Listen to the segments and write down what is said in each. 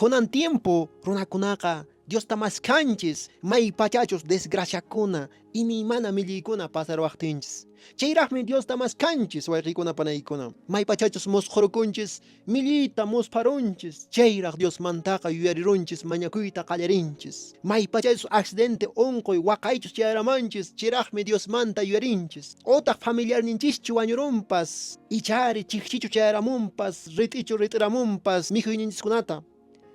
Kunan tiempo runakunaqa Dios tamaskanchis may pachachos desgraciakuna imi mana millikuna pasarwaqtinchis. Chayraqmi Dios tamaskanchis wayqikuna panaykuna. May pachachos mosqurkunchis millita mosparunchis. Chayraq Dios mantaqa yuyarirunchis mañakuyta qallarinchis. May pachachos accidente onqoy waqaychus chayaramanchis. Chayraqmi Dios manta yuyarinchis. Otaq familiarninchischu wañurunpas. Ichari chikchichu chayaramunpas. Rit'ichu rit'iramunpas mijuyninchiskunata.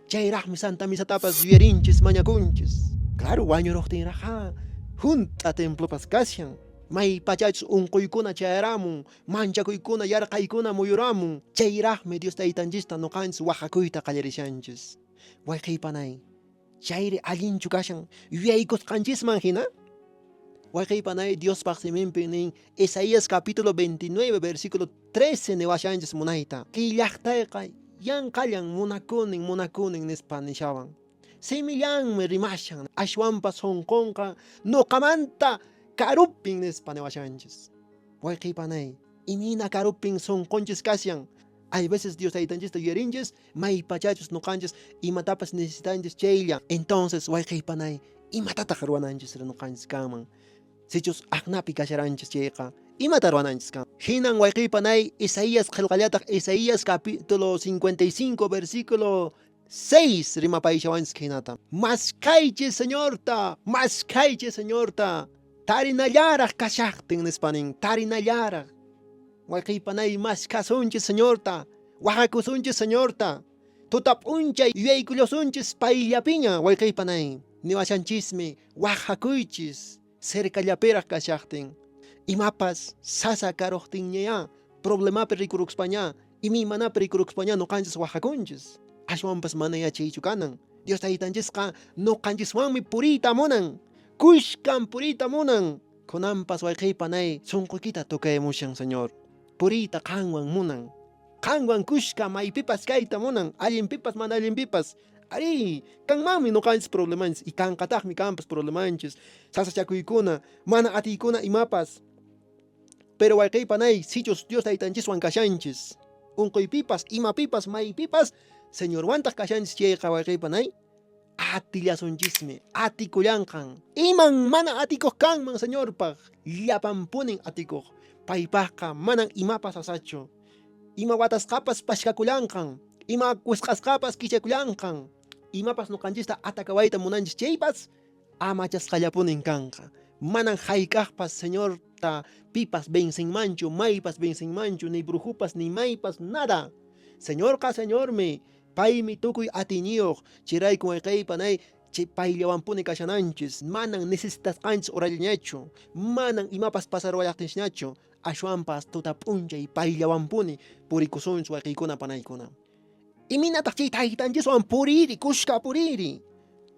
Chayraqmi Santa Misatapas yuyarinchis mañakunchis. Claro, wañuruqtinraqa junta templopas kashan. May pachachos unquykuna chayaramun, manchakuykuna yarqaykuna muyuramun. Chayraqmi Dios taytanchista nuqanchis waqakuyta qallarishanchis. Wayqiypanay, chayri allinchu kashan yuyaykusqanchisman hina. Wayqiypanay Diospaq siminpi nin Isaías capítulo 29 versículo 13 niwashanchis munayta. Kay llaqtayqa yanqallan munakunin nispa nishawan. Semillanmi rimashan, ashwanpas honqonqa nuqamanta karupin nispa niwashanchis. Wayqiypanay, imina karupin sonqonchis kasyan. Hay veces Dios taytanchista yuyarinchis, may pachachos nuqanchis imatapas necesitanchis chayllan. Entonces wayqiypanay, imatataq ruwananchis nuqanchis kanman. Sichus aqnapi kasharanchis chayqa, imata ruwananchis kan. Hinan wayqiypanay Isaías qillqallataq Isaías capítulo 55 versículo 6 rimapaychawanchis hinata. Maskaychis Señorta, tarinallaraq kashaqtin nispanin, tarinallaraq. Wayqiypanay maskasunchis Señorta, waqakusunchis Señorta. Tutap'unchay yuyaykullusunchis payllapiña wayqiypanay. Niwashanchismi waqakuychis cercallapiraq kashaqtin. Imapas sasa karuqtinña, problemapi rikuruqspaña, imi manapi rikuruqspaña nuqanchis waqakunchis. Ashwanpas mana yachaychu kanan. Dios taytanchisqa nuqanchiswanmi puriyta munan. Kushkan puriyta munan. Kunanpas wayqiypanay sunquykita tukayamushan Señor. Puriyta qanwan munan. Qanwan kushka maypipas kayta munan. Allinpipas mana allinpipas. Ari, kanmanmi nuqanchis problemanchis. Y kanqataqmi kanpas problemanchis. Sasachakuykuna, mana atiykuna imapas. Pero wayqiypanay sichus Dios taytanchiswan kashanchis. Unquypipas, imapipas, maypipas, Señor wantaq kashanchis chayqa wayqiypanay. Atillasunchismi, atikullanqan. Iman mana atikuq kanman Señorpaq. Llapanpunin atikuq. Paypaqqa manan imapas asachu. Ima watasqapas pashkakullanqan. Ima kusqasqapas kichakullanqan. Imapas nuqanchista atakawayta munanchis chaypas amachasqallapunin kanqa. Manan haykaqpas Señorta pipas bensinmanchu, maypas bensinmanchu, ni brujupas ni maypas nada. Señorqa Señormi, paymi tukuy atiniyuq, chirayku wayqiypanay chay payllawanpuni kashananchis, manan necesitasqanchis urallñachu, manan imapas pasarwayaqtinchinachu, ashwanpas tutap'unchay payllawanpuni purikusunchis wayqiykuna panaykuna. Iminataq chay taytanchiswan puriri, kushka puriri.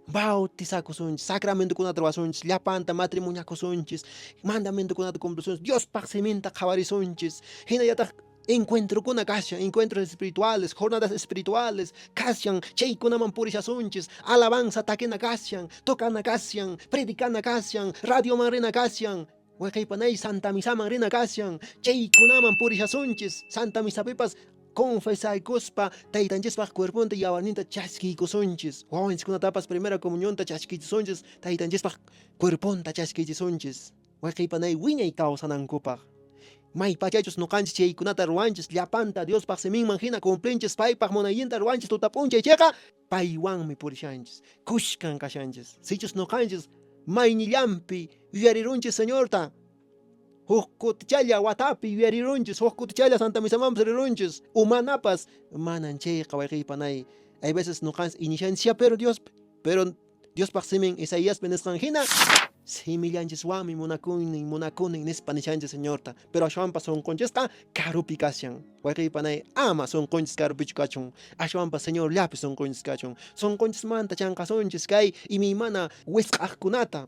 Bautizakusunchis, sacramentokunata ruwasunchis, llapanta matrimoniakusunchis, mandamentokunata cumplisunchis, Diospaq siminta qhawarisunchis, hinallataq encuentrokuna kashan, encuentros espirituales, jornadas espirituales, kashan, chaykunaman purishasunchis, alabanza takina kashan, tokana kashan, predicana kashan, radioman rina kashan, wayqiypanay Santa Misaman rina kashan, chaykunaman purishasunchis, Santa Misapipas confesaykuspa taytanchispaq cuerpunta yawarninta chaskiykusunchis, wawanchikkunatapas primera comunionta chaskiychisunchis, taytanchispaq cuerpunta chaskiychisunchis, wayqiypanay wiñay kawsanankupaq. May pachachos nuqanchis chaykunata ruwanchis, llapanta Diospaq siminman hina cumplinchis, paypaq munayninta ruwanchis, tutap'unchay chayqa paywanmi purishanchis, kushkan kashanchis. Sichus nuqanchis maynillanpi yuyarirunchis Señorta, huk kutichalla watapi yuyarirunchis, huk kutichalla Santa Misamanpas rirunchis, umanapas manan chayqa wayqiypanay. Hay veces nuqanchis inishanchis pero Diospaq simin Isaíaspi nisqan hina simillanchis munakunin nispa nishanchis Señorta. Pero ashwanpas sonqonchisqa karupi kashan. Wayqiypanay ama sonqonchis karupichu kachun. Ashwanpas Señor llapi sonqonchis kachun. Sonqonchismanta chanqasunchis kay imimana wisq'aqkunata.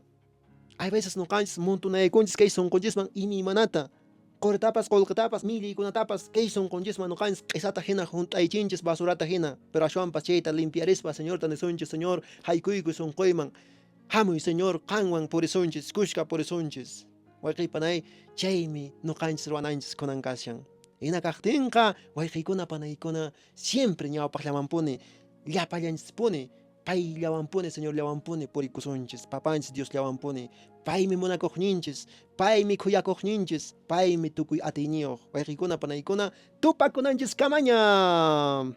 Hay veces nuqanchis muntunaykunchis kay sonqonchisman imimanata. Qortapas, qolqatapas, milliykunatapas kay sonqonchisman nuqanchis q'isata hina junt'aychinchis basurata hina. Pero ashwanpas chayta limpiarispa Señorta nisunchis, Señor haykuyku sonqoyman. Hamuy Señor qanwan purisunchis, kushka purisunchis. Wayqiypanay chaymi nuqanchis ruwananchis kunan kashan. Hina kaqtinqa wayqiykuna panaykuna siempre ñawpaqllamanpuni llapallañchispuni pay llawanpuni Señor llawanpuni purikusunchis papanchis Dios llawanpuni paymi munakuqninchis paymi kuyakuqninchis paymi tukuy atiyniyuq wayqikuna panaykuna tupakunanchis kamaña.